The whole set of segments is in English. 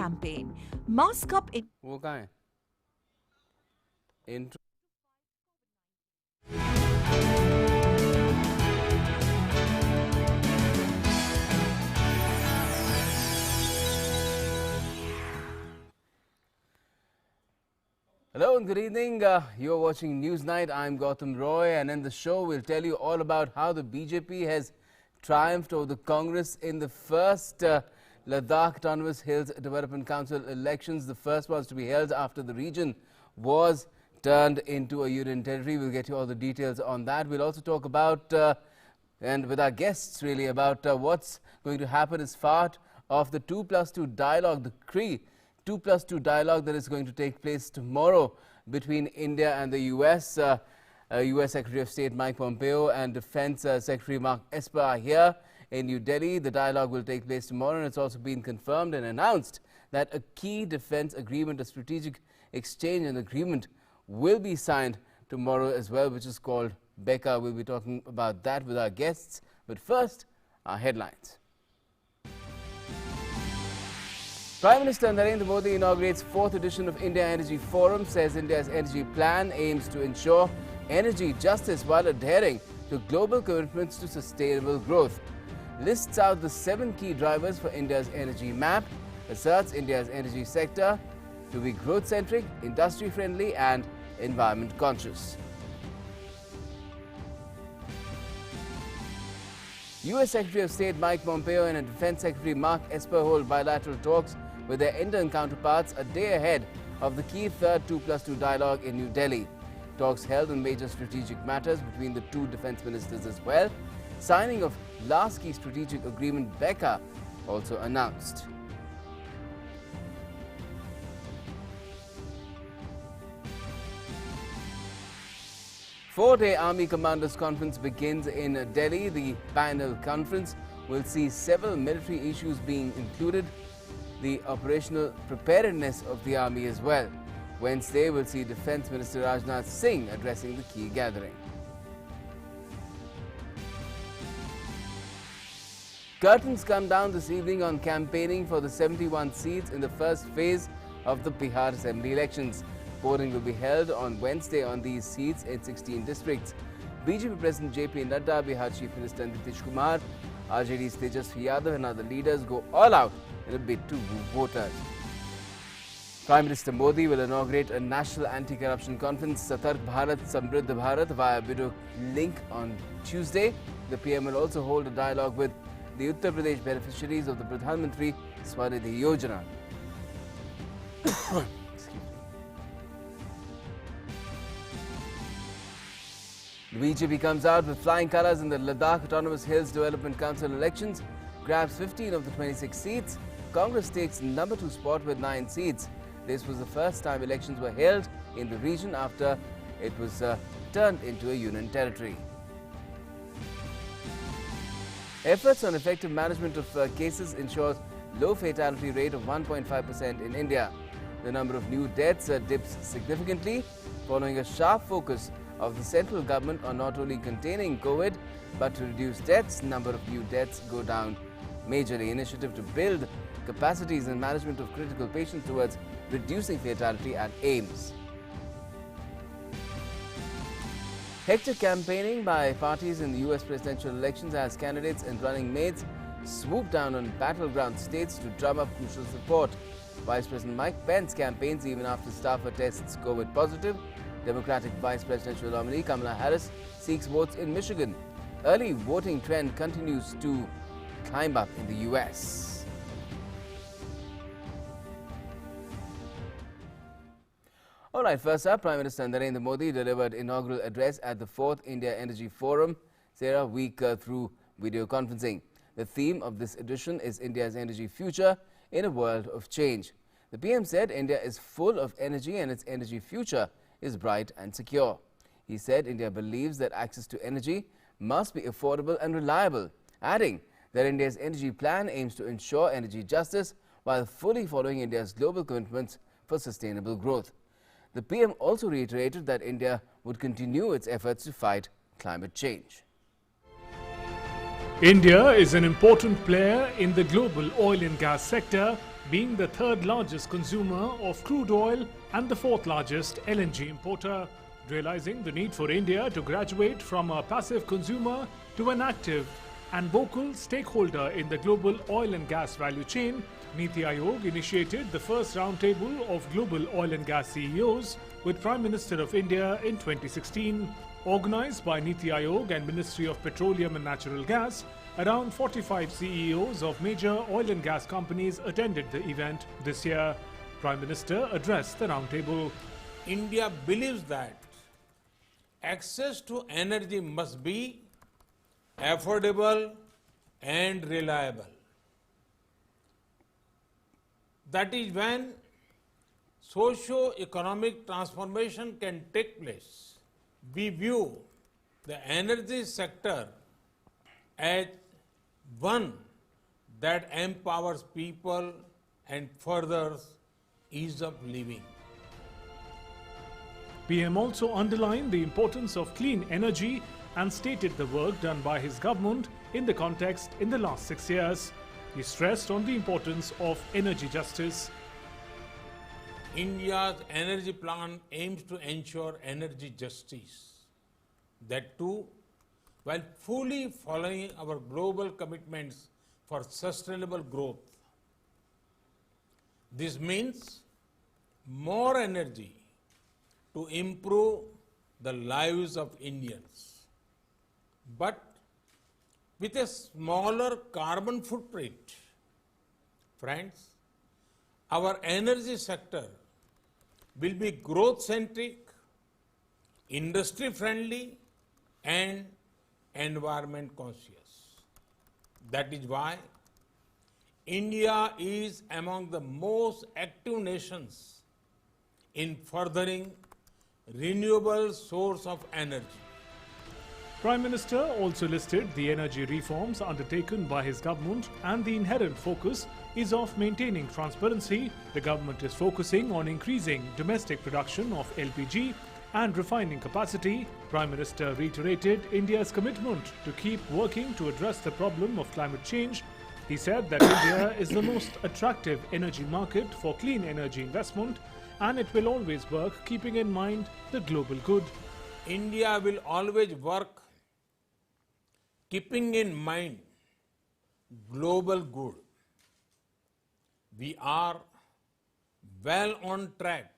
campaign. Mask up in वो कहाँ है? Intro. Hello and good evening. You're watching News Night. I'm Gautam Roy, and in the show we'll tell you all about how the BJP has triumphed over the Congress in the first Ladakh Autonomous Hills Development Council elections, the first ones to be held after the region was turned into a union territory. We'll get you all the details on that. We'll also talk about, and with our guests really, about what's going to happen as part of the 2+2 dialogue, the CRE 2+2 dialogue that is going to take place tomorrow between India and the US. US Secretary of State Mike Pompeo and Defense Secretary Mark Esper are here in New Delhi. The dialogue will take place tomorrow, and it's also been confirmed and announced that a key defense agreement, a strategic exchange and agreement, will be signed tomorrow as well, which is called BECA. We'll be talking about that with our guests. But first, our headlines. Prime Minister Narendra Modi inaugurates 4th edition of India Energy Forum, says India's energy plan aims to ensure energy justice while adhering to global commitments to sustainable growth. Lists out the 7 key drivers for India's energy map, asserts India's energy sector to be growth-centric, industry-friendly and environment-conscious. US Secretary of State Mike Pompeo and Defense Secretary Mark Esper hold bilateral talks with their Indian counterparts a day ahead of the key third 2+2 dialogue in New Delhi. Talks held on major strategic matters between the two defense ministers as well. Signing of last key strategic agreement BECA also announced. Four-day Army Commanders Conference begins in Delhi. The panel conference will see several military issues being included, the operational preparedness of the Army as well. Wednesday will see Defence Minister Rajnath Singh addressing the key gathering. Curtains come down this evening on campaigning for the 71 seats in the first phase of the Bihar Assembly elections. Voting will be held on Wednesday on these seats in 16 districts. BJP President JP Nadda, Bihar Chief Minister Nitish Kumar, RJD's Tejasvi Yadav and other leaders go all out in a bid to woo voters. Prime Minister Modi will inaugurate a national anti-corruption conference, Satark Bharat Samriddh Bharat, via video link on Tuesday. The PM will also hold a dialogue with the Uttar Pradesh beneficiaries of the Pradhan Mantri Swanidhi Yojana. The BJP comes out with flying colours in the Ladakh Autonomous Hills Development Council elections, grabs 15 of the 26 seats. Congress takes number 2 spot with 9 seats. This was the first time elections were held in the region after it was turned into a union territory. Efforts on effective management of cases ensures low fatality rate of 1.5% in India. The number of new deaths dips significantly following a sharp focus of the central government on not only containing COVID but to reduce deaths. Number of new deaths go down majorly. Initiative to build capacities and management of critical patients towards reducing fatality at AIMS. Hectic campaigning by parties in the US presidential elections as candidates and running mates swoop down on battleground states to drum up crucial support. Vice President Mike Pence campaigns even after staffer tests COVID positive. Democratic Vice Presidential nominee Kamala Harris seeks votes in Michigan. Early voting trend continues to climb up in the US. All right, first up, Prime Minister Narendra Modi delivered inaugural address at the 4th India Energy Forum, Sarah, week through video conferencing. The theme of this edition is India's energy future in a world of change. The PM said India is full of energy and its energy future is bright and secure. He said India believes that access to energy must be affordable and reliable, adding that India's energy plan aims to ensure energy justice while fully following India's global commitments for sustainable growth. The PM also reiterated that India would continue its efforts to fight climate change. India is an important player in the global oil and gas sector being the third largest consumer of crude oil and the fourth largest LNG importer, realizing the need for India to graduate from a passive consumer to an active and vocal stakeholder in the global oil and gas value chain. Niti Aayog initiated the first roundtable of global oil and gas CEOs with Prime Minister of India in 2016. Organized by Niti Aayog and Ministry of Petroleum and Natural Gas, around 45 CEOs of major oil and gas companies attended the event this year. Prime Minister addressed the roundtable. India believes that access to energy must be affordable and reliable. That is when socio-economic transformation can take place. We view the energy sector as one that empowers people and furthers ease of living. PM also underlined the importance of clean energy and stated the work done by his government in the context in the last 6 years. He stressed on the importance of energy justice. India's energy plan aims to ensure energy justice. That too, while fully following our global commitments for sustainable growth. This means more energy to improve the lives of Indians, but with a smaller carbon footprint. Friends, our energy sector will be growth-centric, industry-friendly and environment-conscious. That is why India is among the most active nations in furthering renewable source of energy. Prime Minister also listed the energy reforms undertaken by his government, and the inherent focus is of maintaining transparency. The government is focusing on increasing domestic production of LPG and refining capacity. Prime Minister reiterated India's commitment to keep working to address the problem of climate change. He said that India is the most attractive energy market for clean energy investment, and it will always work keeping in mind the global good. India will always work keeping in mind global good. We are well on track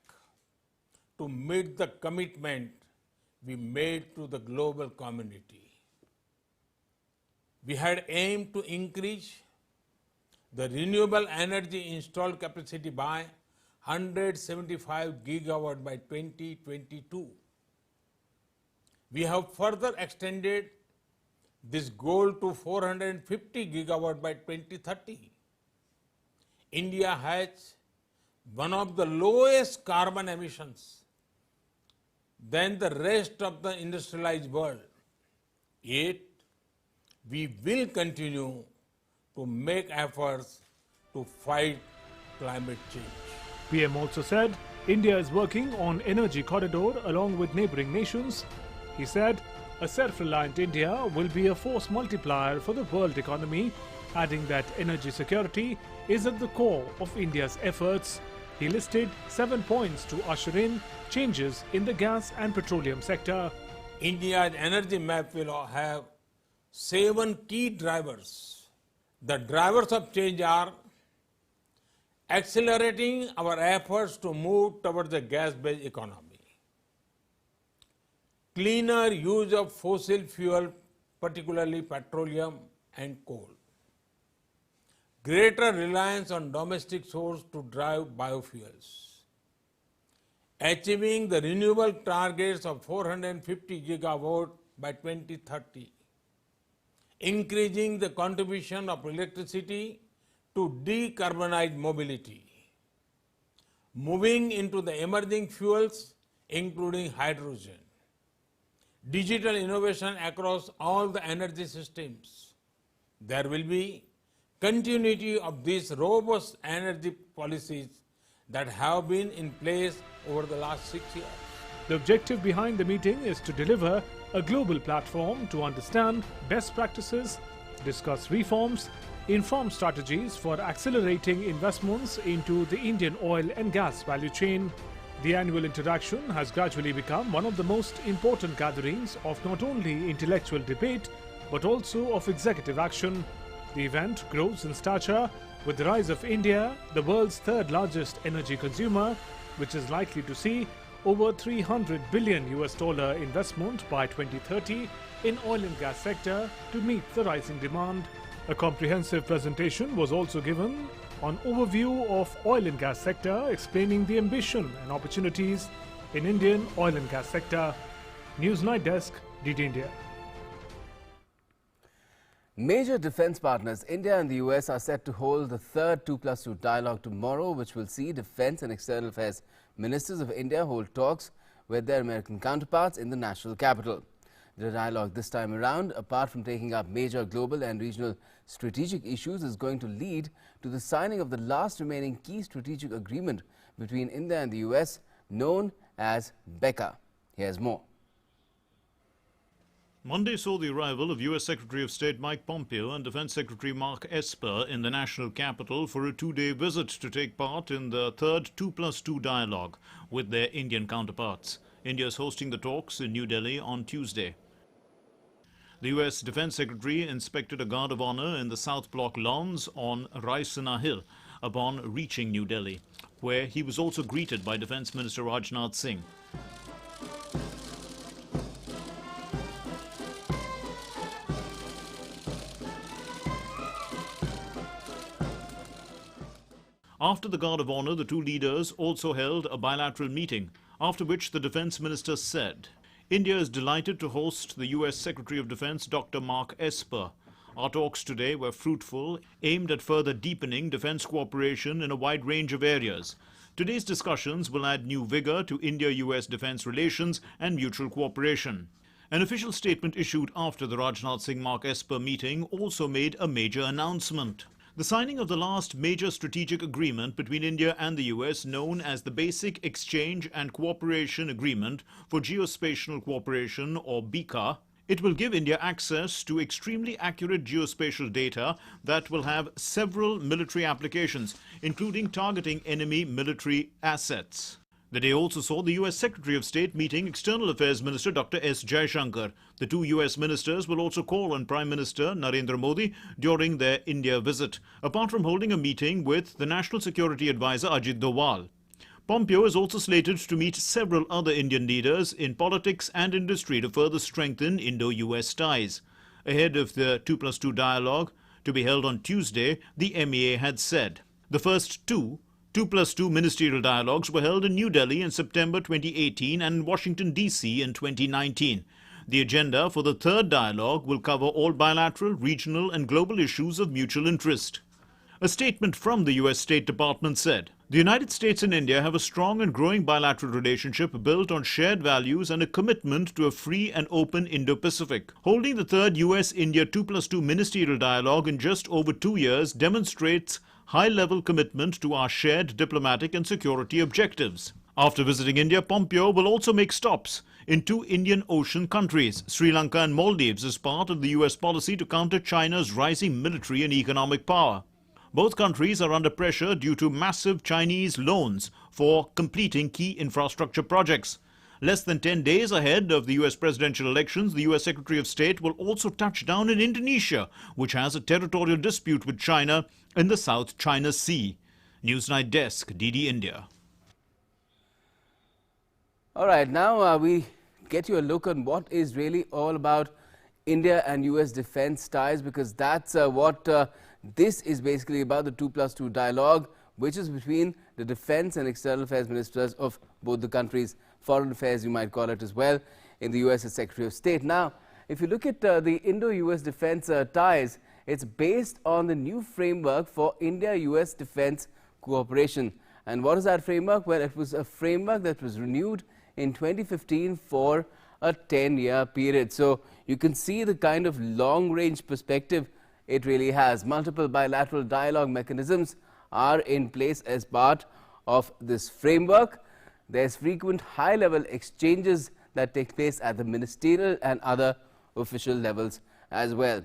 to meet the commitment we made to the global community. We had aimed to increase the renewable energy installed capacity by 175 gigawatt by 2022. We have further extended this goal to 450 gigawatt by 2030. India has one of the lowest carbon emissions than the rest of the industrialized world. Yet, we will continue to make efforts to fight climate change. PM also said India is working on energy corridor along with neighboring nations. He said a self-reliant India will be a force multiplier for the world economy, adding that energy security is at the core of India's efforts. He listed 7 points to usher in changes in the gas and petroleum sector. India's energy map will have 7 key drivers. The drivers of change are accelerating our efforts to move towards a gas-based economy, cleaner use of fossil fuel, particularly petroleum and coal, greater reliance on domestic source to drive biofuels, achieving the renewable targets of 450 gigawatt by 2030, increasing the contribution of electricity to decarbonize mobility, moving into the emerging fuels including hydrogen, digital innovation across all the energy systems. There will be continuity of these robust energy policies that have been in place over the last 6 years. The objective behind the meeting is to deliver a global platform to understand best practices, discuss reforms, inform strategies for accelerating investments into the Indian oil and gas value chain. The annual interaction has gradually become one of the most important gatherings of not only intellectual debate but also of executive action. The event grows in stature with the rise of India, the world's third largest energy consumer, which is likely to see over $300 billion investment by 2030 in oil and gas sector to meet the rising demand. A comprehensive presentation was also given on overview of oil and gas sector, explaining the ambition and opportunities in Indian oil and gas sector. News Night Desk, DD India. Major defense partners India and the US are set to hold the third 2+2 dialogue tomorrow, which will see defense and external affairs ministers of India hold talks with their American counterparts in the national capital. The dialogue this time around, apart from taking up major global and regional strategic issues, is going to lead to the signing of the last remaining key strategic agreement between India and the US, known as BECA. Here's more. Monday saw the arrival of US Secretary of State Mike Pompeo and Defense Secretary Mark Esper in the national capital for a two-day visit to take part in the third 2+2 dialogue with their Indian counterparts. India is hosting the talks in New Delhi on Tuesday. The US Defense Secretary inspected a guard of honor in the South Block lawns on Raisina Hill upon reaching New Delhi, where he was also greeted by Defense Minister Rajnath Singh. After the guard of honor, the two leaders also held a bilateral meeting, after which the defense minister said, India is delighted to host the US Secretary of Defense Dr. Mark Esper. Our talks today were fruitful, aimed at further deepening defense cooperation in a wide range of areas. Today's discussions will add new vigor to India-US defense relations and mutual cooperation. An official statement issued after the Rajnath Singh-Mark Esper meeting also made a major announcement. The signing of the last major strategic agreement between India and the US, known as the Basic Exchange and Cooperation Agreement for Geospatial Cooperation, or BECA, it will give India access to extremely accurate geospatial data that will have several military applications, including targeting enemy military assets. The day also saw the US Secretary of State meeting External Affairs Minister Dr. S. Jaishankar. The two US ministers will also call on Prime Minister Narendra Modi during their India visit, apart from holding a meeting with the National Security Advisor Ajit Doval. Pompeo is also slated to meet several other Indian leaders in politics and industry to further strengthen Indo-US ties. Ahead of the 2+2 dialogue to be held on Tuesday, the MEA had said. The first 2+2 ministerial dialogues were held in New Delhi in September 2018 and in Washington, D.C. in 2019. The agenda for the third dialogue will cover all bilateral, regional and global issues of mutual interest. A statement from the US State Department said, the United States and India have a strong and growing bilateral relationship built on shared values and a commitment to a free and open Indo-Pacific. Holding the third US-India 2+2 ministerial dialogue in just over 2 years demonstrates high-level commitment to our shared diplomatic and security objectives. After visiting India, Pompeo will also make stops in two Indian Ocean countries, Sri Lanka and Maldives, as part of the US policy to counter China's rising military and economic power. Both countries are under pressure due to massive Chinese loans for completing key infrastructure projects. Less than 10 days ahead of the US presidential elections, the US Secretary of State will also touch down in Indonesia, which has a territorial dispute with China in the South China Sea. Newsnight Desk, DD India. All right, now we get you a look on what is really all about India and US defense ties, because that's what this is basically about, the 2+2 dialogue, which is between the defense and external affairs ministers of both the countries. Foreign affairs, you might call it as well, in the US as Secretary of State. Now, if you look at the Indo-US defense ties, it's based on the new framework for India-US defense cooperation. And what is that framework? Well, it was a framework that was renewed in 2015 for a 10-year period. So you can see the kind of long-range perspective it really has. Multiple bilateral dialogue mechanisms are in place as part of this framework. There's frequent high-level exchanges that take place at the ministerial and other official levels as well.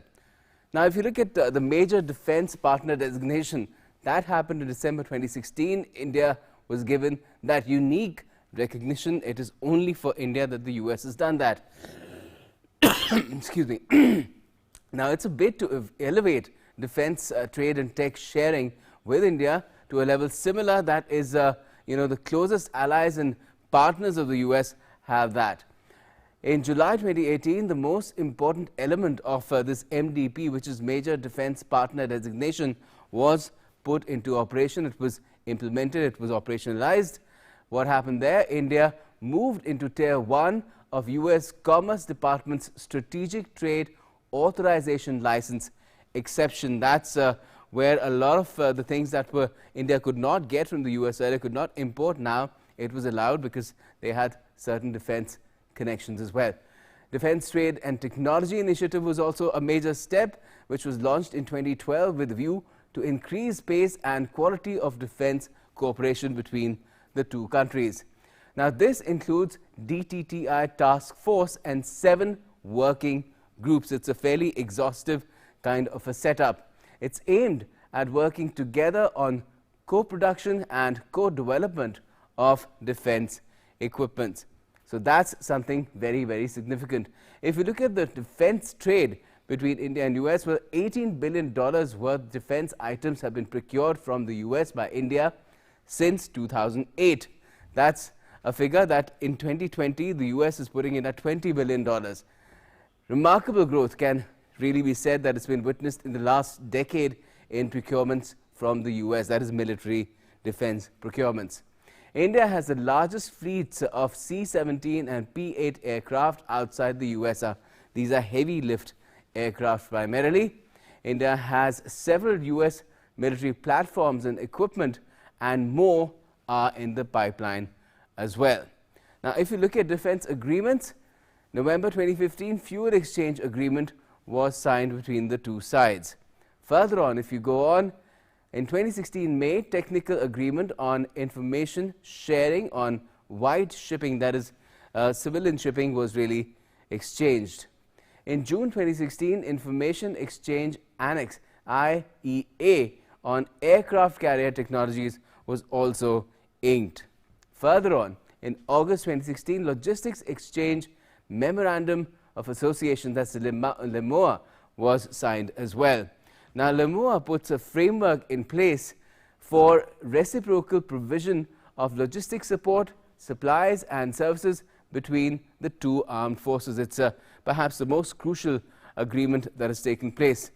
Now, if you look at the major defense partner designation, that happened in December 2016. India was given that unique recognition. It is only for India that the US has done that. Excuse me. Now, it's a bid to elevate defense trade and tech sharing with India to a level similar. That is, the closest allies and partners of the US have that. In July 2018, the most important element of this MDP, which is Major Defense Partner Designation, was put into operation. It was implemented, it was operationalized. What happened there? India moved into Tier 1 of US Commerce Department's Strategic Trade Authorization License exception. That's where a lot of the things that India could not get from the US earlier, could not import, now it was allowed because they had certain defense connections as well. Defense Trade and Technology Initiative was also a major step, which was launched in 2012 with a view to increase pace and quality of defense cooperation between the two countries. Now, this includes DTTI task force and 7 working groups. It's a fairly exhaustive kind of a setup. It's aimed at working together on co-production and co-development of defense equipment. So that's something very, very significant. If you look at the defense trade between India and US, well, $18 billion worth of defense items have been procured from the US by India since 2008. That's a figure that in 2020 the US is putting in at $20 billion. Remarkable growth can really be said that it's been witnessed in the last decade in procurements from the US, that is military defense procurements. India has the largest fleets of C-17 and P-8 aircraft outside the US. These are heavy lift aircraft primarily. India has several US military platforms and equipment, and more are in the pipeline as well. Now, if you look at defense agreements, November 2015 fuel exchange agreement was signed between the two sides. Further on, if you go on, in 2016 May, technical agreement on information sharing on wide shipping, that is civilian shipping, was really exchanged. In June 2016, Information Exchange Annex IEA on aircraft carrier technologies was also inked. Further on, in August 2016, Logistics Exchange Memorandum of Association, that's the LEMOA, was signed as well. Now, LEMOA puts a framework in place for reciprocal provision of logistics support, supplies and services between the two armed forces. It's perhaps the most crucial agreement that has taken place.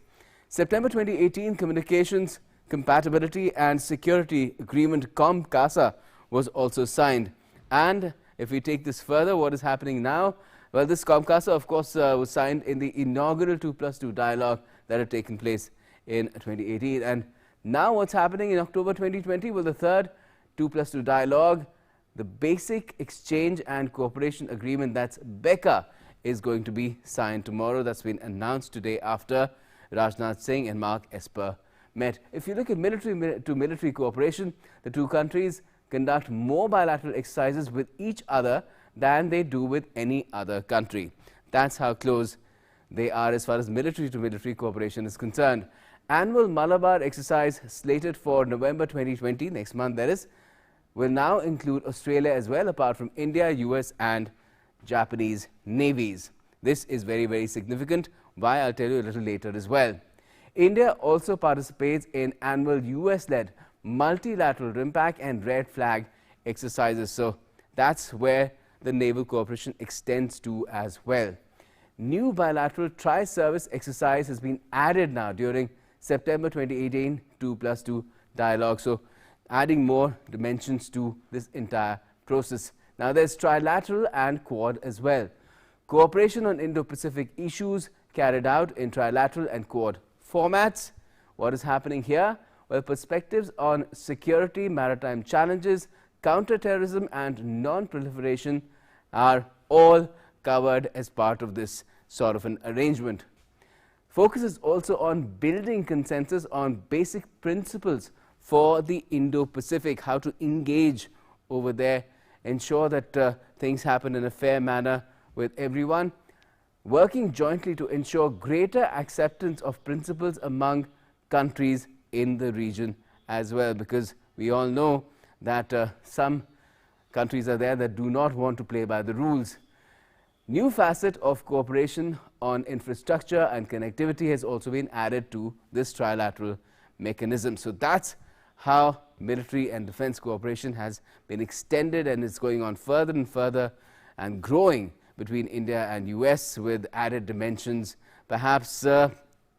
September 2018, Communications Compatibility and Security Agreement COMCASA was also signed. And if we take this further, what is happening now? Well, this COMCASA, of course, was signed in the inaugural 2+2 dialogue that had taken place in 2018. And now what's happening in October 2020? Well, the third 2+2 dialogue, the Basic Exchange and Cooperation Agreement, that's BECA, is going to be signed tomorrow. That's been announced today after Rajnath Singh and Mark Esper met. If you look at military to military cooperation, the two countries conduct more bilateral exercises with each other than they do with any other country. That's how close they are as far as military to military cooperation is concerned. Annual Malabar exercise slated for November 2020, next month that is, will now include Australia as well, apart from India, US and Japanese navies. This is very, very significant. Why? I'll tell you a little later as well. India also participates in annual US-led multilateral RIMPAC and Red Flag exercises. So that's where the naval cooperation extends to as well. New bilateral tri-service exercise has been added now during September 2018 2+2 dialogue. So adding more dimensions to this entire process. Now there's trilateral and quad as well. Cooperation on Indo-Pacific issues carried out in trilateral and quad formats. What is happening here? Well, perspectives on security, maritime challenges, counter-terrorism and non-proliferation are all covered as part of this sort of an arrangement. Focus is also on building consensus on basic principles for the Indo-Pacific, how to engage over there, ensure that things happen in a fair manner with everyone. working jointly to ensure greater acceptance of principles among countries in the region as well, because we all know that some countries are there that do not want to play by the rules. New facet of cooperation on infrastructure and connectivity has also been added to this trilateral mechanism. So that's how military and defense cooperation has been extended, and it's going on further and further and growing between India and US with added dimensions, perhaps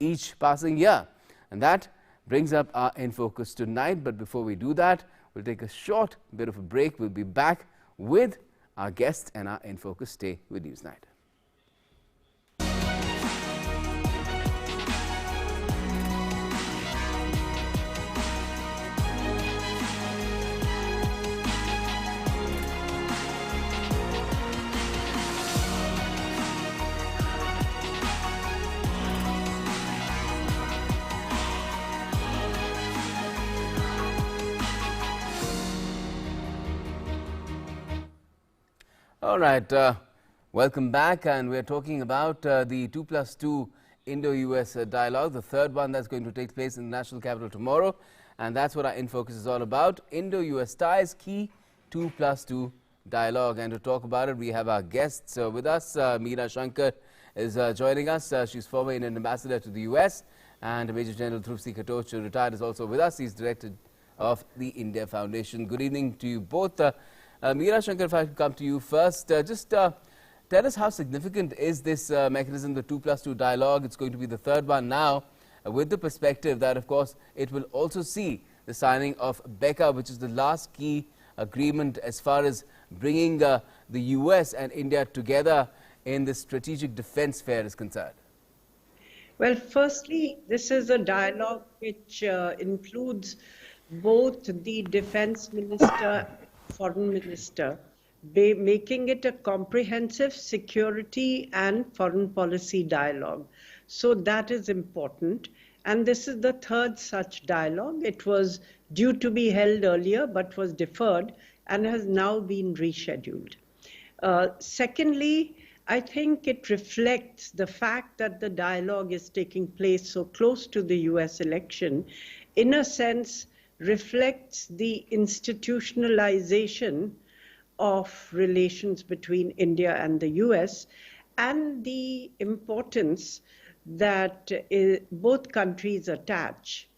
each passing year. And that brings up our In Focus tonight. But before we do that, we'll take a short bit of a break. We'll be back with our guests and our In Focus. Stay with Newsnight. All right, welcome back, and we're talking about the 2+2 Indo-US dialogue, the third one that's going to take place in the national capital tomorrow, and that's what our In Focus is all about. Indo-US ties, key 2+2 dialogue, and to talk about it, we have our guests with us. Meera Shankar is joining us. She's former Indian ambassador to the US, and Major General Dhruv Katoch, retired, is also with us. He's director of the India Foundation. Good evening to you both. Meera Shankar, if I could come to you first, just tell us how significant is this mechanism, the 2+2 dialogue. It's going to be the third one now, with the perspective that, of course, it will also see the signing of BECA, which is the last key agreement as far as bringing the US and India together in this strategic defense fair is concerned. Well, firstly, this is a dialogue which includes both the defense minister, foreign minister, making it a comprehensive security and foreign policy dialogue. So that is important. And this is the third such dialogue. It was due to be held earlier, but was deferred and has now been rescheduled. Secondly, I think it reflects the fact that the dialogue is taking place so close to the US election, in a sense, reflects the institutionalization of relations between India and the US and the importance that both countries attach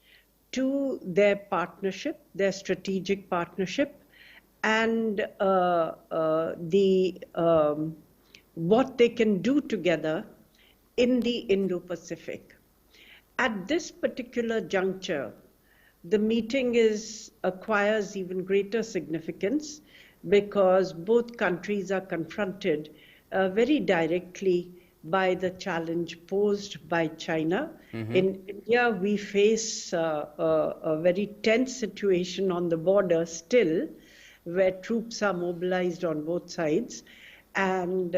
to their partnership, their strategic partnership, and what they can do together in the Indo-Pacific. At this particular juncture, the meeting acquires even greater significance because both countries are confronted very directly by the challenge posed by China. In India, we face a very tense situation on the border still, where troops are mobilized on both sides. And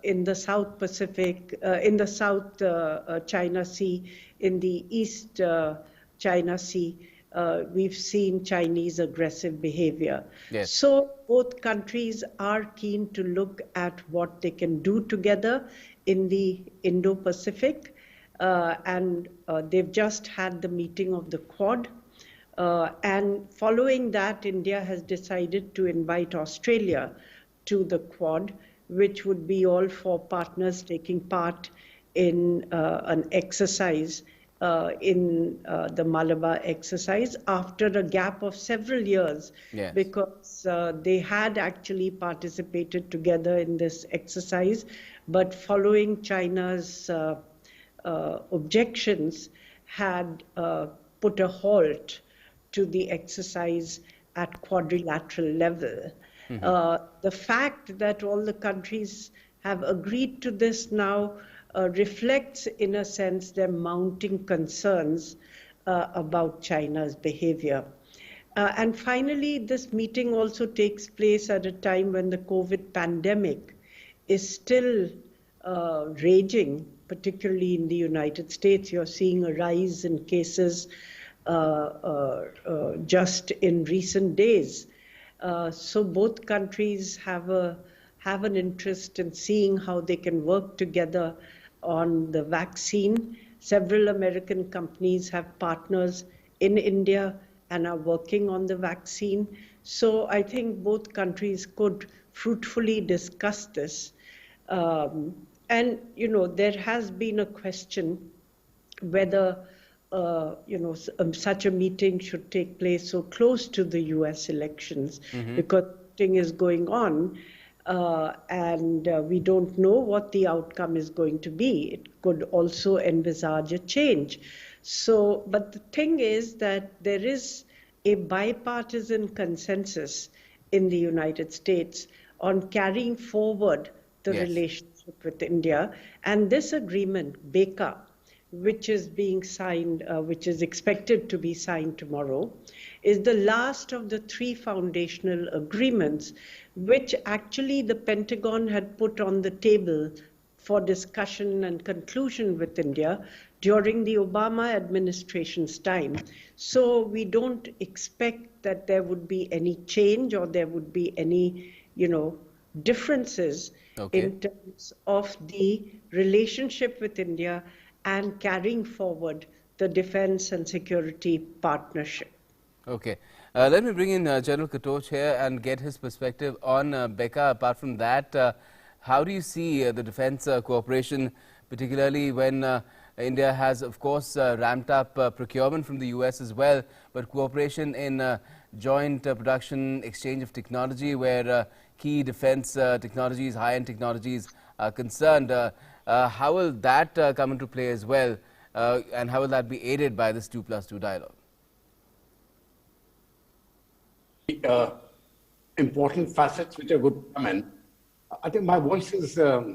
in the South Pacific, in the South China Sea, in the East China Sea, we've seen Chinese aggressive behavior. Yes. So both countries are keen to look at what they can do together in the Indo-Pacific. And they've just had the meeting of the Quad. And following that, India has decided to invite Australia to the Quad, which would be all four partners taking part in an exercise in the Malabar exercise after a gap of several years. Yes. Because they had actually participated together in this exercise, but following China's objections had put a halt to the exercise at quadrilateral level. The fact that all the countries have agreed to this now reflects, in a sense, their mounting concerns about China's behavior. And finally, this meeting also takes place at a time when the COVID pandemic is still raging, particularly in the United States. You're seeing a rise in cases just in recent days. So both countries have have an interest in seeing how they can work together on the vaccine. Several American companies have partners in India and are working on the vaccine. So I think both countries could fruitfully discuss this. And, there has been a question whether, such a meeting should take place so close to the US elections, because voting is going on. And we don't know what the outcome is going to be. It could also envisage a change. So, but the thing is that there is a bipartisan consensus in the United States on carrying forward the relationship with India. And this agreement, BECA, which is being signed, which is expected to be signed tomorrow, is the last of the 3 foundational agreements, which actually the Pentagon had put on the table for discussion and conclusion with India during the Obama administration's time. So we don't expect that there would be any change or there would be any, differences in terms of the relationship with India and carrying forward the defense and security partnership. Okay. Let me bring in General Katoch here and get his perspective on BECA. Apart from that, how do you see the defense cooperation, particularly when India has, of course, ramped up procurement from the US as well, but cooperation in joint production, exchange of technology, where key defense technologies, high-end technologies are concerned. How will that come into play as well, and how will that be aided by this 2+2 dialogue? Important facets which are good to come in. I think my voice is, there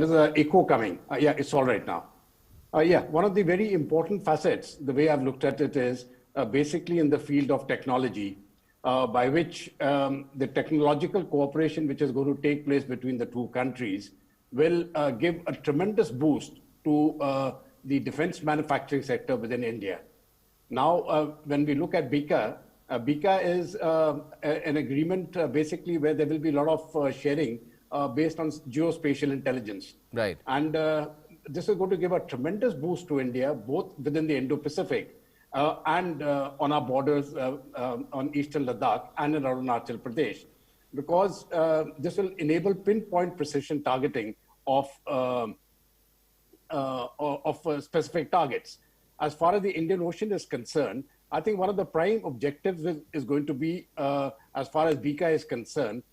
is an echo coming. Yeah, it's all right now. One of the very important facets, the way I've looked at it is basically in the field of technology, by which the technological cooperation which is going to take place between the two countries will give a tremendous boost to the defense manufacturing sector within India. Now, when we look at BECA, BECA is an agreement basically where there will be a lot of sharing based on geospatial intelligence. Right. And this is going to give a tremendous boost to India, both within the Indo-Pacific and on our borders on eastern Ladakh and in Arunachal Pradesh, because this will enable pinpoint precision targeting of specific targets. As far as the Indian Ocean is concerned, I think one of the prime objectives is going to be, as far as BECA is concerned,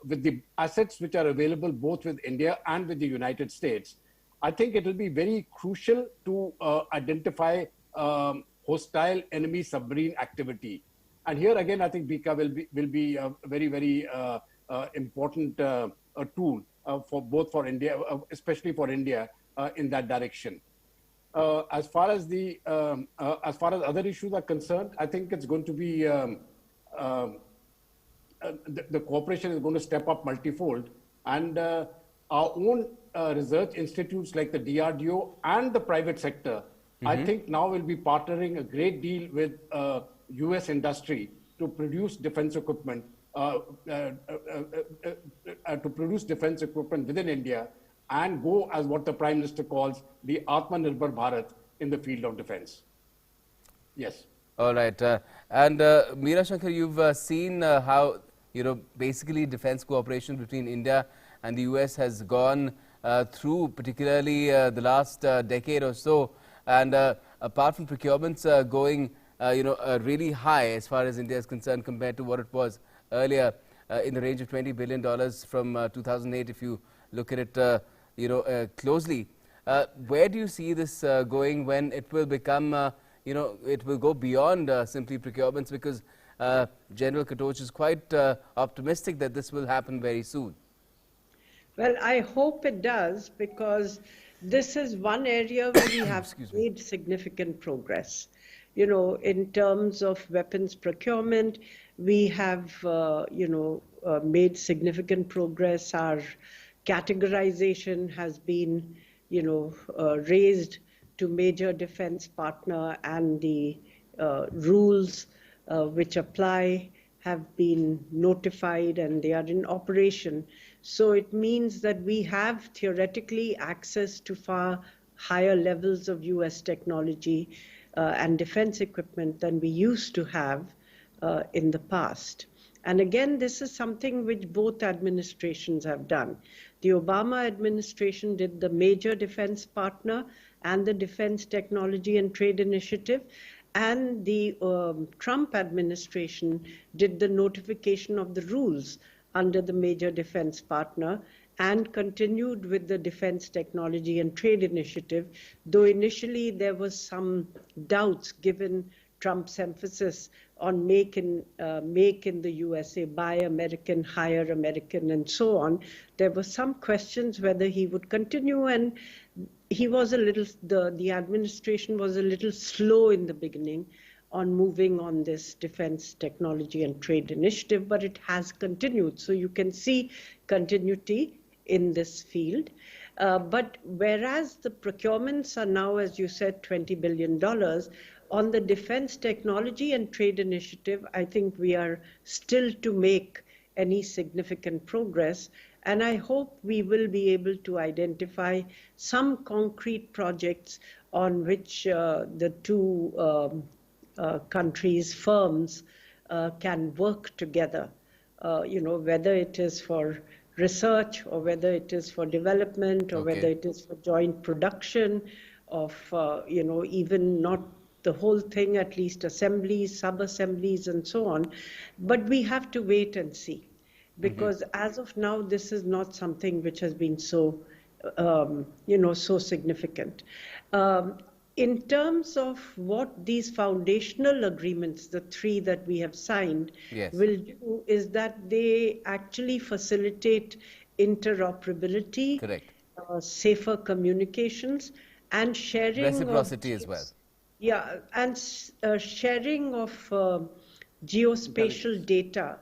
with the assets which are available both with India and with the United States, I think it will be very crucial to identify hostile enemy submarine activity. And here again, I think BECA will be a very, very important tool for India, especially for India in that direction. As far as other issues are concerned, I think it's going to be the cooperation is going to step up multifold, and our own research institutes like the DRDO and the private sector, I think now will be partnering a great deal with US industry to produce defense equipment, within India, and go as what the Prime Minister calls the Atmanirbhar Bharat in the field of defense. Yes. All right. And Meera Shankar, you've seen how, basically defense cooperation between India and the US has gone through, particularly the last decade or so. And apart from procurements going, really high as far as India is concerned compared to what it was earlier, in the range of $20 billion from 2008, if you look at it closely. Where do you see this going when it will become, it will go beyond simply procurements, because General Katoch is quite optimistic that this will happen very soon? Well, I hope it does, because this is one area where we have made significant progress. In terms of weapons procurement, we have, made significant progress. Our categorization has been, raised to major defense partner, and the rules which apply have been notified and they are in operation. So it means that we have theoretically access to far higher levels of US technology and defense equipment than we used to have in the past. And again, this is something which both administrations have done. The Obama administration did the Major Defense Partner and the Defense Technology and Trade Initiative, and the Trump administration did the notification of the rules under the Major Defense Partner and continued with the Defense Technology and Trade Initiative, though initially there was some doubts given Trump's emphasis on make in the USA, buy American, hire American, and so on. There were some questions whether he would continue, and he was a little, the administration was a little slow in the beginning on moving on this Defense Technology and Trade Initiative, but it has continued. So you can see continuity in this field. But whereas the procurements are now, as you said, $20 billion, on the Defense Technology and Trade Initiative, I think we are still to make any significant progress. And I hope we will be able to identify some concrete projects on which the two countries' firms can work together, whether it is for research or whether it is for development or whether it is for joint production of, even not the whole thing, at least assemblies, sub-assemblies, and so on. But we have to wait and see, because as of now, this is not something which has been so, so significant. In terms of what these foundational agreements, the three that we have signed, will do is that they actually facilitate interoperability, safer communications, and sharing reciprocity as well. Yeah, and sharing of geospatial data,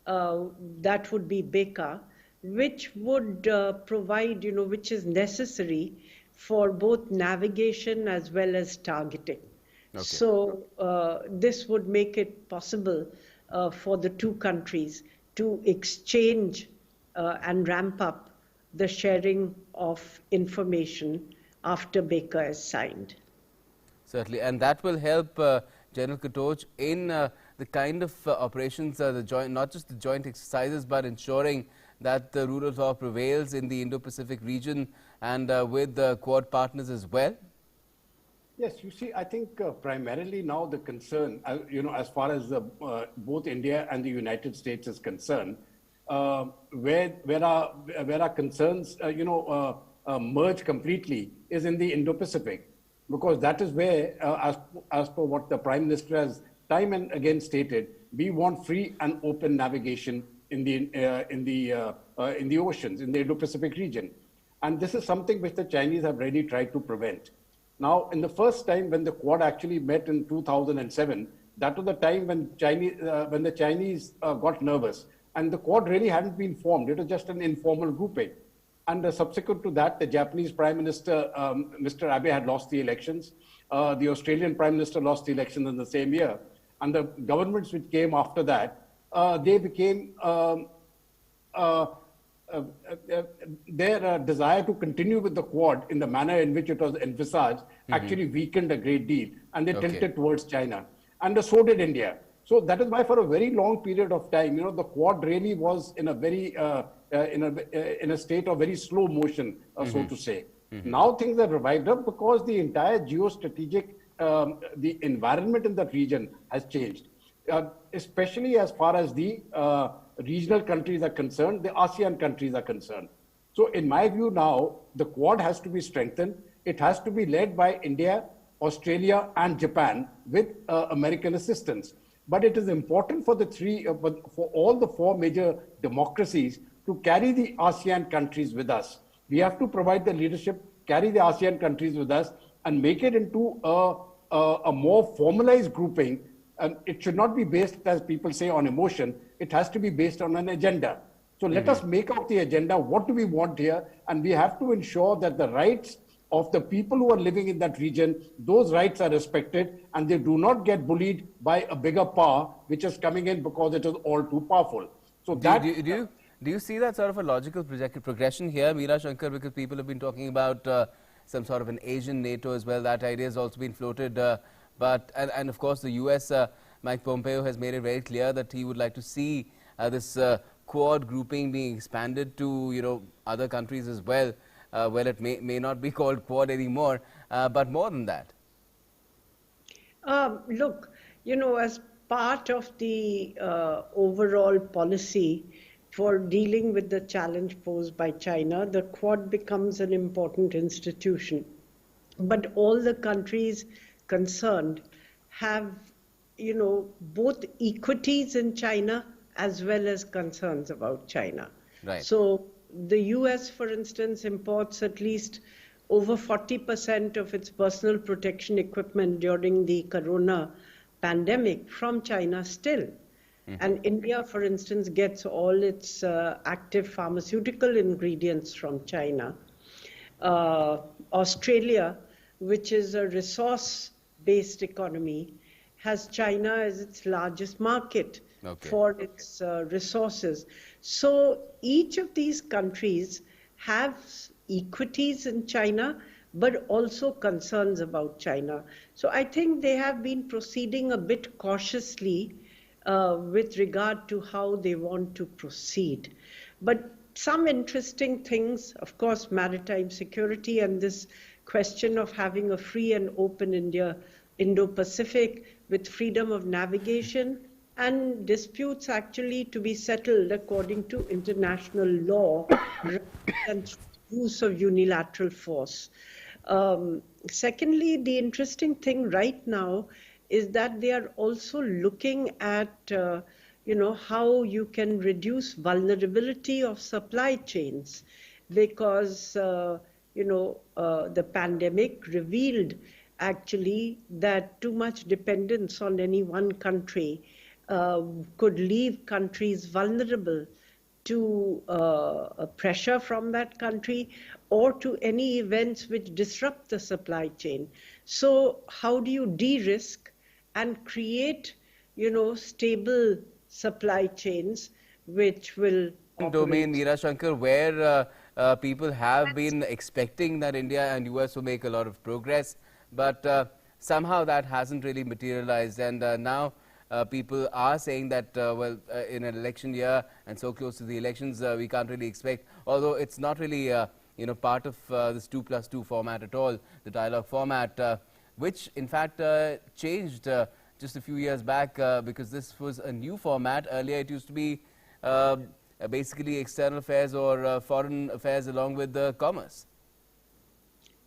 that would be BECA, which would provide, which is necessary for both navigation as well as targeting. So this would make it possible for the two countries to exchange and ramp up the sharing of information after BECA is signed. Certainly, and that will help General Katoch in the kind of operations, the joint, not just the joint exercises, but ensuring that the rule of law prevails in the Indo-Pacific region and with the Quad partners as well? Yes, you see, I think primarily now the concern, as far as both India and the United States is concerned, where our concerns, merge completely is in the Indo-Pacific, because that is where, as per what the Prime Minister has time and again stated, we want free and open navigation in the oceans, in the Indo-Pacific region. And this is something which the Chinese have really tried to prevent. Now, in the first time when the Quad actually met in 2007, that was the time when the Chinese got nervous, and the Quad really hadn't been formed. It was just an informal grouping. And subsequent to that, the Japanese Prime Minister, Mr. Abe, had lost the elections. The Australian Prime Minister lost the elections in the same year. And the governments which came after that, they became, their desire to continue with the Quad in the manner in which it was envisaged actually weakened a great deal. And they tilted towards China. And so did India. So that is why for a very long period of time, the Quad really was in a very, in a state of very slow motion, so to say. Now things have revived up because the entire geostrategic, the environment in that region has changed, especially as far as the regional countries are concerned, the ASEAN countries are concerned. So in my view now, the Quad has to be strengthened. It has to be led by India, Australia, and Japan with American assistance. But it is important for for all the four major democracies to carry the ASEAN countries with us. We have to provide the leadership, carry the ASEAN countries with us, and make it into a more formalized grouping. And it should not be based, as people say, on emotion. It has to be based on an agenda. So let us make out the agenda. What do we want here? And we have to ensure that the rights of the people who are living in that region, those rights are respected and they do not get bullied by a bigger power which is coming in because it is all too powerful. So Do you see that sort of a logical progression here, Meera Shankar, because people have been talking about some sort of an Asian NATO as well. That idea has also been floated. And of course, the US, Mike Pompeo, has made it very clear that he would like to see this Quad grouping being expanded to, other countries as well. Well, it may not be called Quad anymore, but more than that. Look, as part of the overall policy for dealing with the challenge posed by China, the Quad becomes an important institution. But all the countries concerned have, both equities in China as well as concerns about China. Right. So the US, for instance, imports at least over 40% of its personal protection equipment during the corona pandemic from China still. And India, for instance, gets all its active pharmaceutical ingredients from China. Australia, which is a resource-based economy, has China as its largest market for its resources. So each of these countries have equities in China, but also concerns about China. So I think they have been proceeding a bit cautiously with regard to how they want to proceed. But some interesting things, of course, maritime security and this question of having a free and open Indo-Pacific with freedom of navigation and disputes actually to be settled according to international law rather than use of unilateral force. Secondly, the interesting thing right now is that they are also looking at, how you can reduce vulnerability of supply chains because, the pandemic revealed actually that too much dependence on any one country could leave countries vulnerable to pressure from that country or to any events which disrupt the supply chain. So how do you de-risk and create, stable supply chains which will domain, Meera Shankar, where people have been expecting that India and US will make a lot of progress, but somehow that hasn't really materialized. And now people are saying that, in an election year and so close to the elections, we can't really expect, although it's not really, part of this 2+2 format at all, the dialogue format, which in fact changed just a few years back because this was a new format. Earlier it used to be basically external affairs or foreign affairs along with commerce.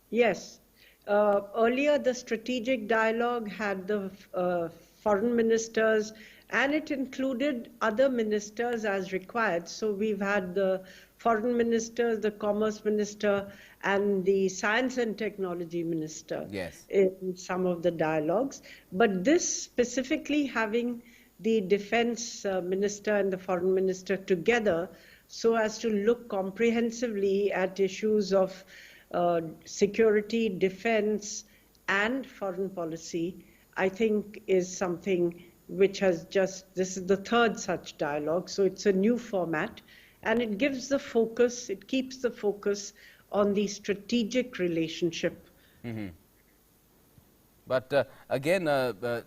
Yes. Earlier the strategic dialogue had the foreign ministers and it included other ministers as required. So we've had the foreign minister, the commerce minister and the science and technology minister in some of the dialogues. But this specifically having the defense minister and the foreign minister together so as to look comprehensively at issues of security, defense and foreign policy, I think is something which has this is the third such dialogue. So it's a new format and it gives the focus, it keeps the focus on the strategic relationship. But again,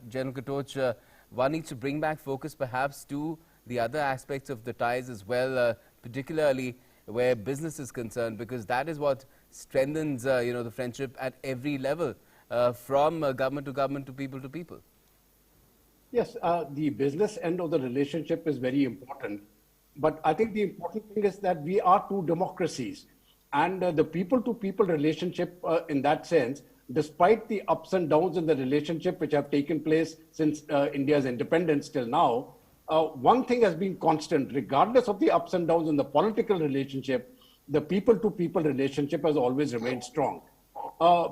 General Katoch, one needs to bring back focus perhaps to the other aspects of the ties as well, particularly where business is concerned, because that is what strengthens the friendship at every level, from government to people to people. Yes, the business end of the relationship is very important. But I think the important thing is that we are two democracies. And the people-to-people relationship in that sense, despite the ups and downs in the relationship which have taken place since India's independence till now, one thing has been constant, regardless of the ups and downs in the political relationship, the people-to-people relationship has always remained strong.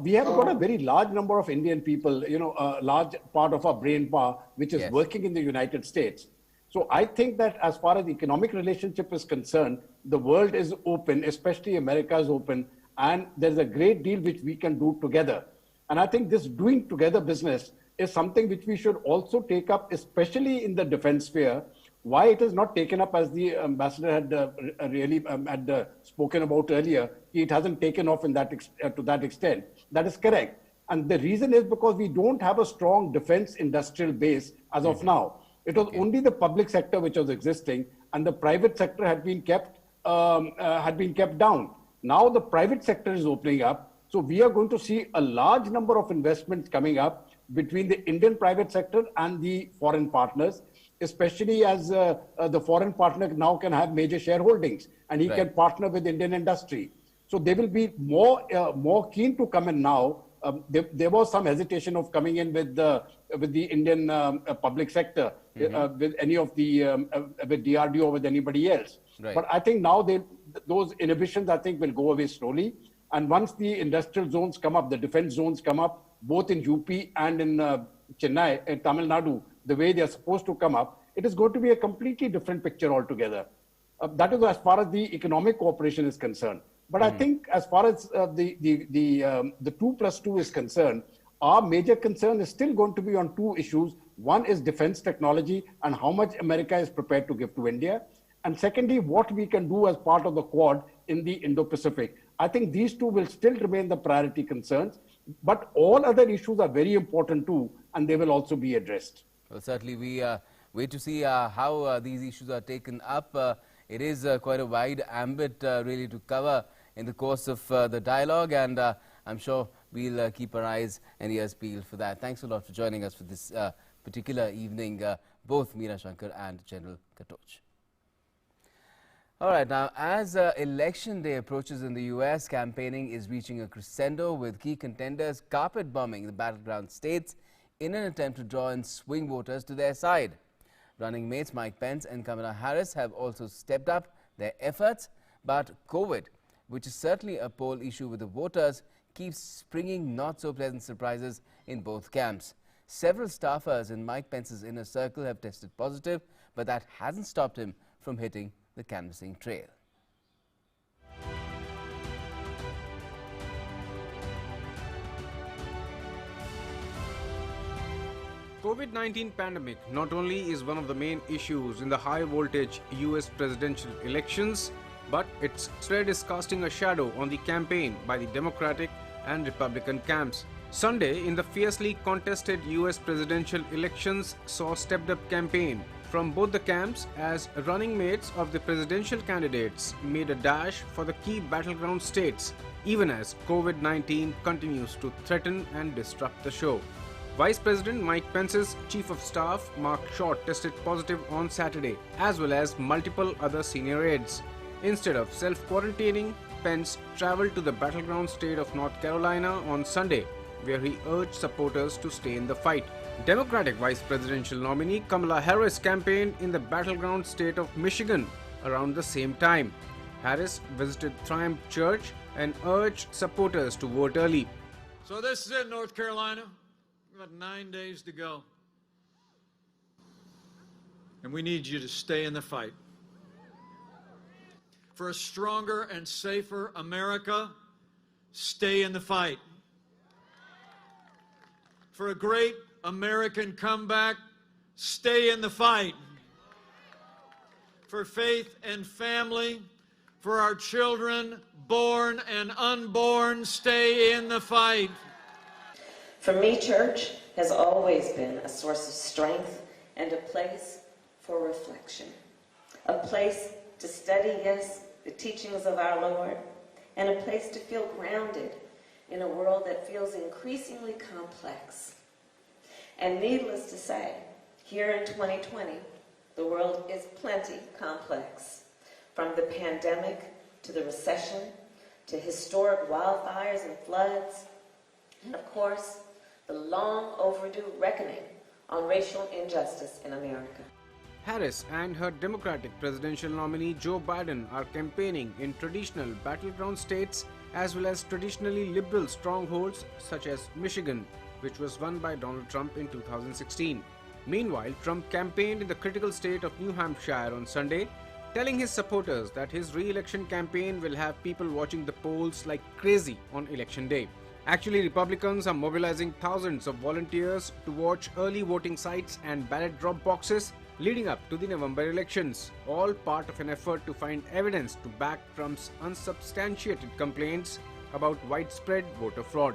We have got a very large number of Indian people, a large part of our brain power, which is working in the United States. So I think that as far as the economic relationship is concerned, the world is open, especially America is open. and there's a great deal which we can do together. And I think this doing together business is something which we should also take up, especially in the defense sphere. Why it is not taken up, as the ambassador had spoken about earlier, it hasn't taken off in that to that extent. That is correct. And the reason is because we don't have a strong defense industrial base as of now. It was only the public sector which was existing, and the private sector had been kept down. Now the private sector is opening up, so we are going to see a large number of investments coming up between the Indian private sector and the foreign partners, especially as the foreign partner now can have major shareholdings and he can partner with Indian industry. So they will be more keen to come in now. There was some hesitation of coming in with the Indian public sector, with any of the with DRDO or with anybody else. Right. But I think now those inhibitions I think will go away slowly. And once the industrial zones come up, the defense zones come up, both in UP and in Chennai, in Tamil Nadu, the way they are supposed to come up, it is going to be a completely different picture altogether. That is as far as the economic cooperation is concerned. But I think as far as the 2+2 is concerned, our major concern is still going to be on two issues. One is defense technology and how much America is prepared to give to India. And secondly, what we can do as part of the Quad in the Indo-Pacific. I think these two will still remain the priority concerns, but all other issues are very important too, and they will also be addressed. Well, certainly we wait to see how these issues are taken up. It is quite a wide ambit really to cover in the course of the dialogue, and I'm sure we'll keep our eyes and ears peeled for that. Thanks a lot for joining us for this particular evening, both Meera Shankar and General Katoch. All right, now as election day approaches in the US, campaigning is reaching a crescendo with key contenders carpet bombing the battleground states in an attempt to draw in swing voters to their side. Running mates Mike Pence and Kamala Harris have also stepped up their efforts, but COVID, which is certainly a poll issue with the voters, keeps springing not so pleasant surprises in both camps. Several staffers in Mike Pence's inner circle have tested positive, but that hasn't stopped him from hitting the canvassing trail. COVID-19 pandemic not only is one of the main issues in the high-voltage US presidential elections, but its threat is casting a shadow on the campaign by the Democratic and Republican camps. Sunday, in the fiercely contested US presidential elections, saw stepped-up campaign from both the camps as running mates of the presidential candidates made a dash for the key battleground states, even as COVID-19 continues to threaten and disrupt the show. Vice President Mike Pence's Chief of Staff, Mark Short, tested positive on Saturday, as well as multiple other senior aides. Instead of self-quarantining, Pence traveled to the battleground state of North Carolina on Sunday, where he urged supporters to stay in the fight. Democratic Vice Presidential nominee Kamala Harris campaigned in the battleground state of Michigan around the same time. Harris visited Triumph Church and urged supporters to vote early. So this is it, North Carolina. We've got 9 days to go. And we need you to stay in the fight. For a stronger and safer America, stay in the fight. For a great American comeback, stay in the fight. For faith and family, for our children, born and unborn, stay in the fight. For me, church has always been a source of strength and a place for reflection. A place to study, yes, the teachings of our Lord, and a place to feel grounded in a world that feels increasingly complex. And needless to say, here in 2020, the world is plenty complex. From the pandemic to the recession, to historic wildfires and floods, and of course, the long overdue reckoning on racial injustice in America. Harris and her Democratic presidential nominee Joe Biden are campaigning in traditional battleground states as well as traditionally liberal strongholds such as Michigan, which was won by Donald Trump in 2016. Meanwhile, Trump campaigned in the critical state of New Hampshire on Sunday, telling his supporters that his re-election campaign will have people watching the polls like crazy on election day. Actually, Republicans are mobilizing thousands of volunteers to watch early voting sites and ballot drop boxes leading up to the November elections, all part of an effort to find evidence to back Trump's unsubstantiated complaints about widespread voter fraud.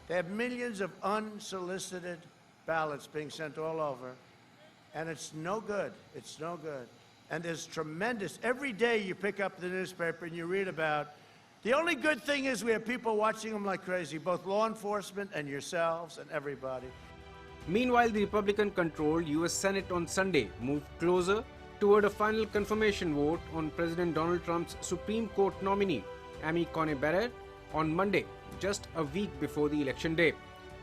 They have millions of unsolicited ballots being sent all over, and it's no good. It's no good. And there's tremendous, every day you pick up the newspaper and you read about, the only good thing is we have people watching them like crazy, both law enforcement and yourselves and everybody. Meanwhile, the Republican-controlled US Senate on Sunday moved closer toward a final confirmation vote on President Donald Trump's Supreme Court nominee, Amy Coney Barrett, on Monday, just a week before the election day.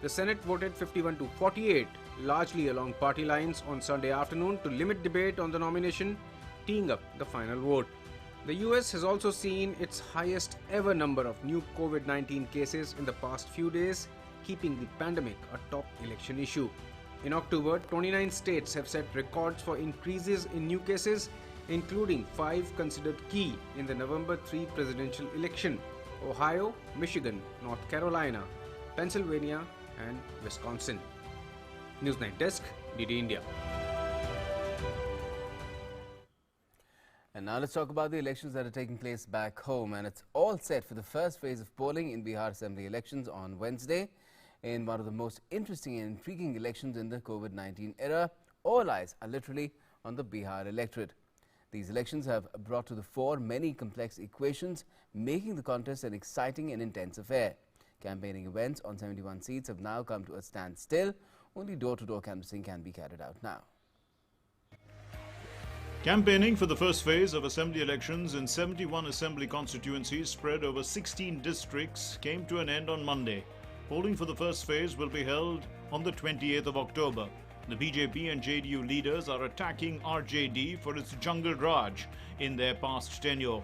The Senate voted 51 to 48, largely along party lines on Sunday afternoon to limit debate on the nomination, teeing up the final vote. The US has also seen its highest ever number of new COVID-19 cases in the past few days, keeping the pandemic a top election issue. In October, 29 states have set records for increases in new cases, including 5 considered key in the November 3 presidential election: Ohio, Michigan, North Carolina, Pennsylvania, and Wisconsin. Newsnight Desk, DD India. And now let's talk about the elections that are taking place back home. And it's all set for the first phase of polling in Bihar Assembly elections on Wednesday. In one of the most interesting and intriguing elections in the COVID-19 era, all eyes are literally on the Bihar electorate. These elections have brought to the fore many complex equations, making the contest an exciting and intense affair. Campaigning events on 71 seats have now come to a standstill. Only door-to-door canvassing can be carried out now. Campaigning for the first phase of assembly elections in 71 assembly constituencies spread over 16 districts came to an end on Monday. Polling for the first phase will be held on the 28th of October. The BJP and JDU leaders are attacking RJD for its jungle Raj in their past tenure.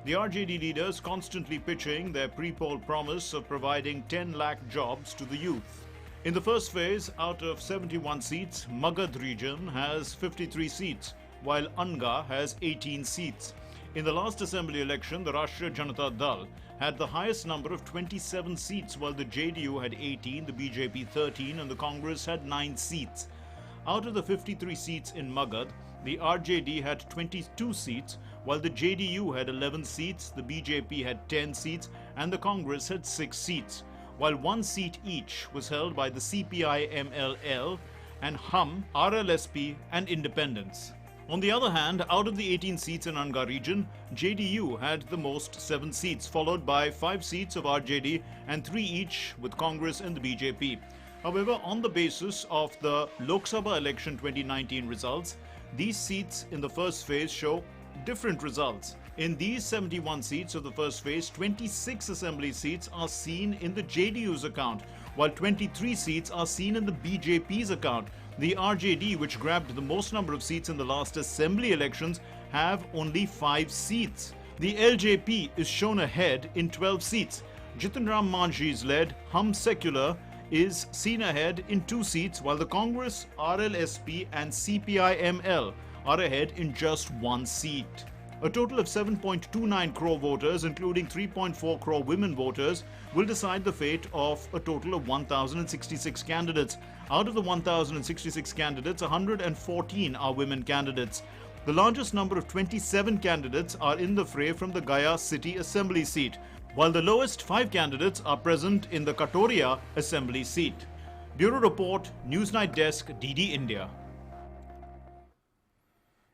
The RJD leaders constantly pitching their pre-poll promise of providing 10 lakh jobs to the youth. In the first phase, out of 71 seats, Magad region has 53 seats, while Anga has 18 seats. In the last assembly election, the Rashtriya Janata Dal had the highest number of 27 seats, while the JDU had 18, the BJP 13, and the Congress had 9 seats. Out of the 53 seats in Magad, the RJD had 22 seats, while the JDU had 11 seats, the BJP had 10 seats, and the Congress had 6 seats, while 1 seat each was held by the CPI-MLL and HUM, RLSP, and Independents. On the other hand, out of the 18 seats in Anga region, JDU had the most 7 seats, followed by 5 seats of RJD and 3 each with Congress and the BJP. However, on the basis of the Lok Sabha election 2019 results, these seats in the first phase show different results. In these 71 seats of the first phase, 26 assembly seats are seen in the JDU's account, while 23 seats are seen in the BJP's account. The RJD, which grabbed the most number of seats in the last assembly elections, have only 5 seats. The LJP is shown ahead in 12 seats. Jitan Ram Manjhi's led Hum Secular is seen ahead in 2 seats, while the Congress, RLSP and CPI-ML are ahead in just 1 seat. A total of 7.29 crore voters, including 3.4 crore women voters, will decide the fate of a total of 1,066 candidates. Out of the 1,066 candidates, 114 are women candidates. The largest number of 27 candidates are in the fray from the Gaya City Assembly seat, while the lowest 5 candidates are present in the Katoria Assembly seat. Bureau Report, Newsnight Desk, DD India.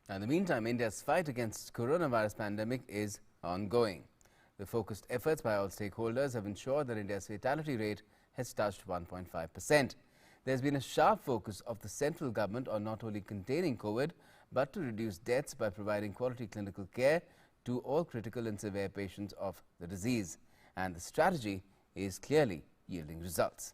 In the meantime, India's fight against coronavirus pandemic is ongoing. The focused efforts by all stakeholders have ensured that India's fatality rate has touched 1.5%. There's been a sharp focus of the central government on not only containing COVID, but to reduce deaths by providing quality clinical care to all critical and severe patients of the disease. And the strategy is clearly yielding results.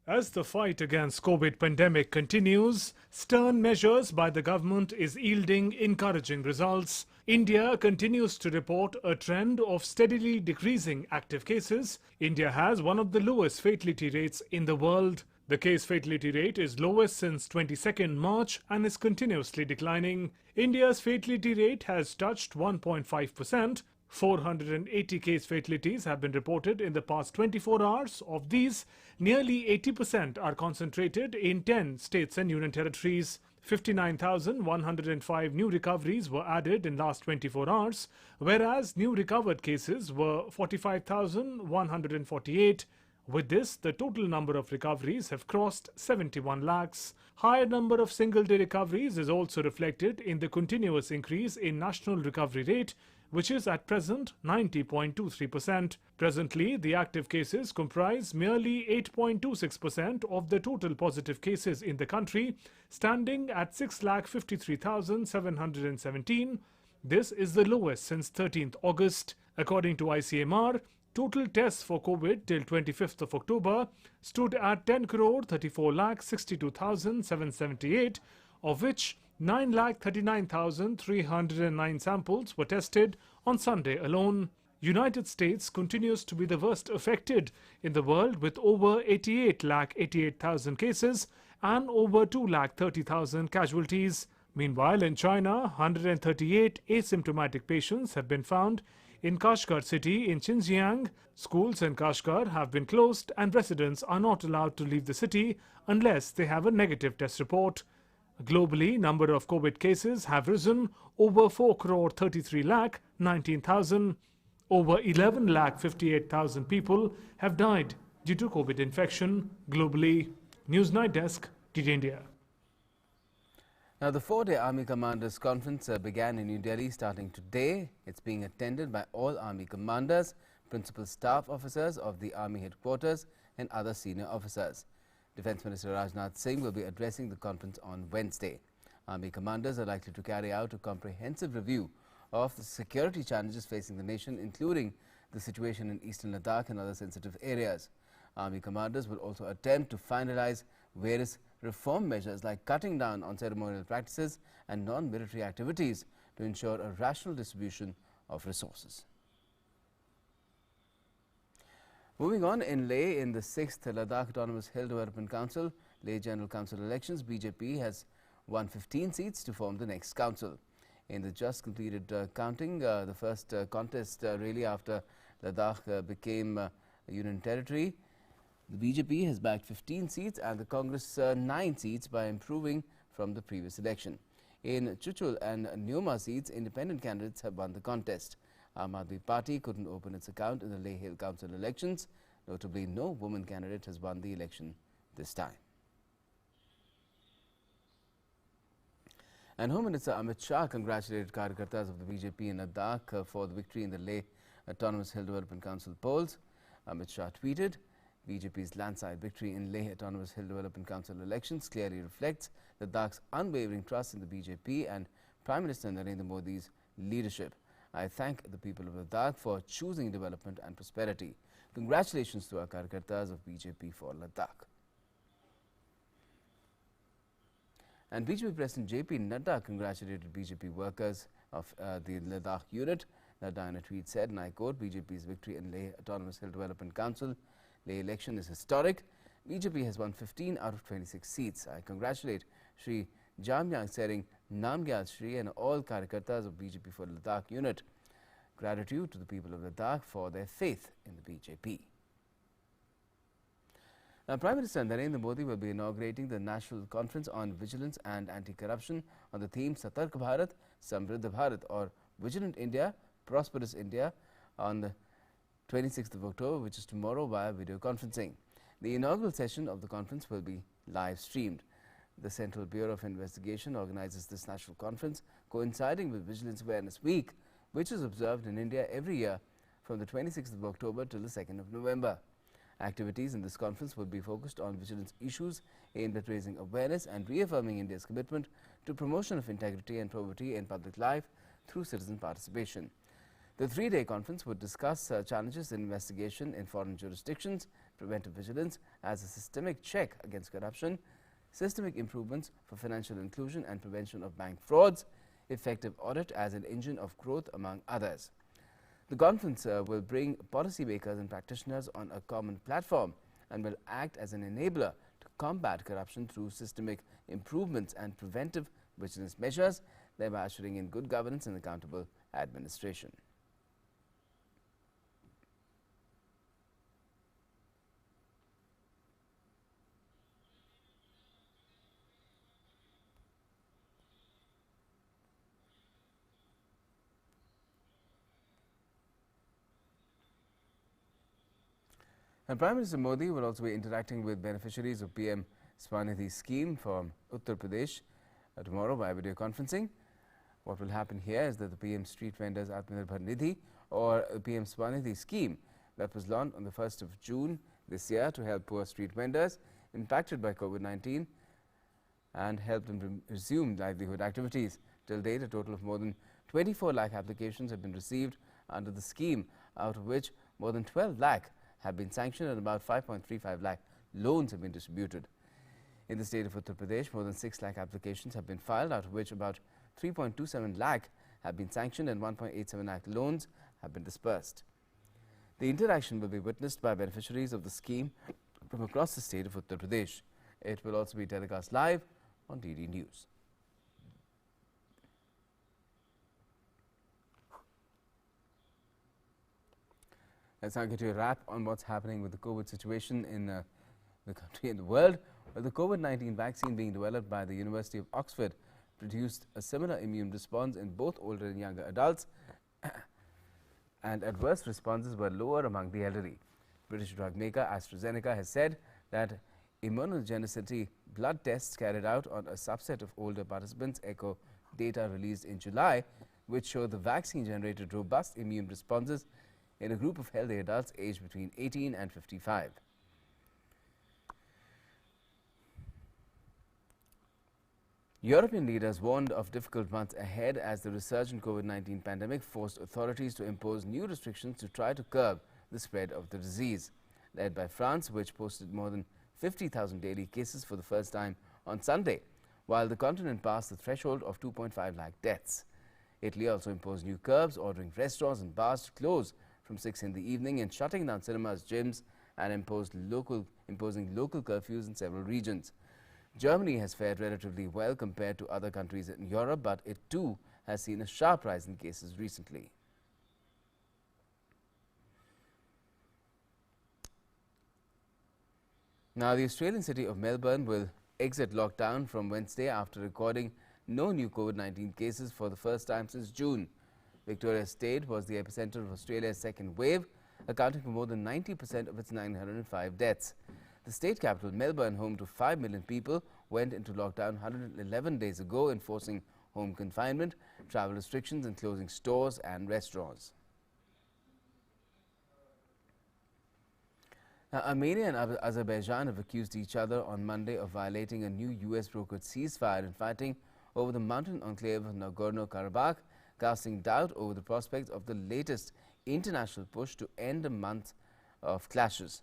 As the fight against COVID pandemic continues, stern measures by the government is yielding encouraging results. India continues to report a trend of steadily decreasing active cases. India has one of the lowest fatality rates in the world. The case fatality rate is lowest since 22nd March and is continuously declining. India's fatality rate has touched 1.5%. 480 case fatalities have been reported in the past 24 hours. Of these, nearly 80% are concentrated in 10 states and union territories. 59,105 new recoveries were added in last 24 hours, whereas new recovered cases were 45,148. With this, the total number of recoveries have crossed 71 lakhs. Higher number of single-day recoveries is also reflected in the continuous increase in national recovery rate, which is at present 90.23%. Presently, the active cases comprise merely 8.26% of the total positive cases in the country, standing at 6,53,717. This is the lowest since 13th August. According to ICMR, total tests for COVID till 25th of October stood at 10,34,62,778, of which 9,39,309 samples were tested on Sunday alone. United States continues to be the worst affected in the world with over 88,88,000 cases and over 2,30,000 casualties. Meanwhile, in China, 138 asymptomatic patients have been found in Kashgar city in Xinjiang. Schools in Kashgar have been closed and residents are not allowed to leave the city unless they have a negative test report. Globally, number of COVID cases have risen over 4,33,19,000. Over 11,58,000 people have died due to COVID infection globally. News Night Desk, DD India. Now, the 4-day Army Commanders Conference began in New Delhi starting today. It's being attended by all Army commanders, principal staff officers of the Army headquarters and other senior officers. Defence Minister Rajnath Singh will be addressing the conference on Wednesday. Army commanders are likely to carry out a comprehensive review of the security challenges facing the nation, including the situation in eastern Ladakh and other sensitive areas. Army commanders will also attempt to finalize various reform measures like cutting down on ceremonial practices and non-military activities to ensure a rational distribution of resources. Moving on, in Leh, in the 6th Ladakh Autonomous Hill Development Council, Leh General Council elections, BJP has won 15 seats to form the next council. In the just completed counting, the first contest really after Ladakh became a union territory, the BJP has bagged 15 seats and the Congress 9 seats by improving from the previous election. In Chuchul and Nyoma seats, independent candidates have won the contest. Aam Aadmi Party couldn't open its account in the Leh Hill Council elections. Notably, no woman candidate has won the election this time. And Home Minister Amit Shah congratulated Karyakartas of the BJP in Ladakh for the victory in the Leh Autonomous Hill Development Council polls. Amit Shah tweeted, BJP's landslide victory in Leh Autonomous Hill Development Council elections clearly reflects Ladakh's unwavering trust in the BJP and Prime Minister Narendra Modi's leadership. I thank the people of Ladakh for choosing development and prosperity. Congratulations to our Karyakartas of BJP for Ladakh. And BJP President JP Nadda congratulated BJP workers of the Ladakh unit. Nadda in a tweet said, and I quote, BJP's victory in Leh Autonomous Hill Development Council Leh election is historic. BJP has won 15 out of 26 seats. I congratulate Shri Jamyang Sering Namgyal Shri and all Karyakartas of BJP for Ladakh unit. Gratitude to the people of Ladakh for their faith in the BJP. Now, Prime Minister Narendra Modi will be inaugurating the National Conference on Vigilance and Anti-Corruption on the theme Satark Bharat, Samriddha Bharat, or Vigilant India, Prosperous India on the 26th of October, which is tomorrow, via video conferencing. The inaugural session of the conference will be live streamed. The Central Bureau of Investigation organizes this national conference coinciding with Vigilance Awareness Week, which is observed in India every year from the 26th of October till the 2nd of November. Activities in this conference will be focused on vigilance issues aimed at raising awareness and reaffirming India's commitment to promotion of integrity and probity in public life through citizen participation. The 3-day conference would discuss challenges in investigation in foreign jurisdictions, preventive vigilance as a systemic check against corruption, systemic improvements for financial inclusion and prevention of bank frauds, effective audit as an engine of growth, among others. The conference will bring policymakers and practitioners on a common platform and will act as an enabler to combat corruption through systemic improvements and preventive vigilance measures, thereby ushering in good governance and accountable administration. And Prime Minister Modi will also be interacting with beneficiaries of PM Swanidhi scheme from Uttar Pradesh tomorrow by video conferencing. What will happen here is that the PM Street Vendors Atmanirbhar Nidhi or PM Swanidhi scheme that was launched on the 1st of June this year to help poor street vendors impacted by COVID-19 and help them resume livelihood activities. Till date, a total of more than 24 lakh applications have been received under the scheme, out of which more than 12 lakh have been sanctioned and about 5.35 lakh loans have been distributed. In the state of Uttar Pradesh, more than 6 lakh applications have been filed, out of which about 3.27 lakh have been sanctioned and 1.87 lakh loans have been dispersed. The interaction will be witnessed by beneficiaries of the scheme from across the state of Uttar Pradesh. It will also be telecast live on DD News. Let's now get to a wrap on what's happening with the COVID situation in the country and the world. Well, the COVID-19 vaccine being developed by the University of Oxford produced a similar immune response in both older and younger adults, and adverse responses were lower among the elderly. British drug maker AstraZeneca has said that immunogenicity blood tests carried out on a subset of older participants echo data released in July, which showed the vaccine generated robust immune responses in a group of healthy adults aged between 18 and 55. European leaders warned of difficult months ahead as the resurgent COVID-19 pandemic forced authorities to impose new restrictions to try to curb the spread of the disease. Led by France, which posted more than 50,000 daily cases for the first time on Sunday, while the continent passed the threshold of 2.5 lakh deaths. Italy also imposed new curbs, ordering restaurants and bars to close from 6 in the evening and shutting down cinemas, gyms, and imposing local curfews in several regions. Germany has fared relatively well compared to other countries in Europe, but it too has seen a sharp rise in cases recently. Now, the Australian city of Melbourne will exit lockdown from Wednesday after recording no new COVID-19 cases for the first time since June. Victoria State was the epicenter of Australia's second wave, accounting for more than 90% of its 905 deaths. The state capital, Melbourne, home to 5 million people, went into lockdown 111 days ago, enforcing home confinement, travel restrictions and closing stores and restaurants. Now, Armenia and Azerbaijan have accused each other on Monday of violating a new US-brokered ceasefire and fighting over the mountain enclave of Nagorno-Karabakh, casting doubt over the prospects of the latest international push to end a month of clashes.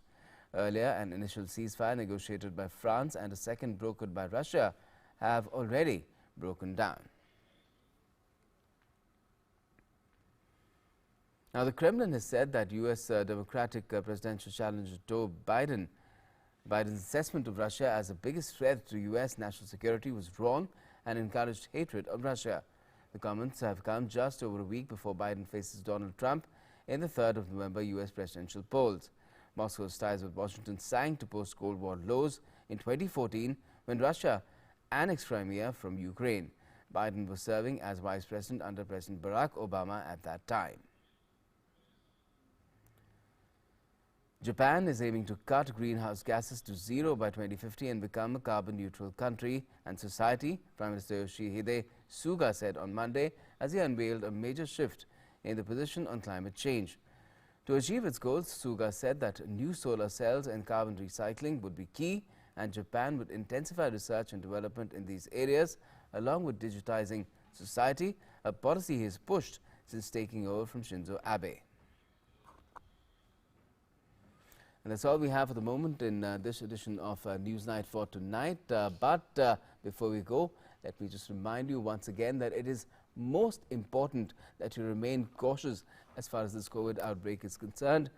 Earlier, an initial ceasefire negotiated by France and a second brokered by Russia have already broken down. Now, the Kremlin has said that U.S. Democratic presidential challenger Joe Biden's assessment of Russia as the biggest threat to U.S. national security was wrong and encouraged hatred of Russia. The comments have come just over a week before Biden faces Donald Trump in the 3rd of November U.S. presidential polls. Moscow's ties with Washington sank to post-Cold War lows in 2014 when Russia annexed Crimea from Ukraine. Biden was serving as vice president under President Barack Obama at that time. Japan is aiming to cut greenhouse gases to zero by 2050 and become a carbon-neutral country and society, Prime Minister Yoshihide Suga said on Monday as he unveiled a major shift in the position on climate change. To achieve its goals, Suga said that new solar cells and carbon recycling would be key, and Japan would intensify research and development in these areas, along with digitizing society, a policy he has pushed since taking over from Shinzo Abe. And that's all we have for the moment in this edition of Newsnight for tonight. But before we go, let me just remind you once again that it is most important that you remain cautious as far as this COVID outbreak is concerned.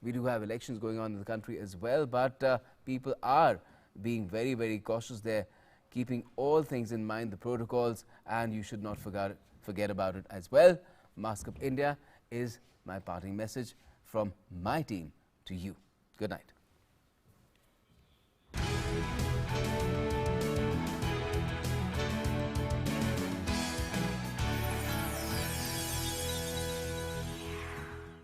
We do have elections going on in the country as well, but people are being very, very cautious there, keeping all things in mind, the protocols, and you should not forget about it as well. Mask Up India is my parting message from my team to you. Good night.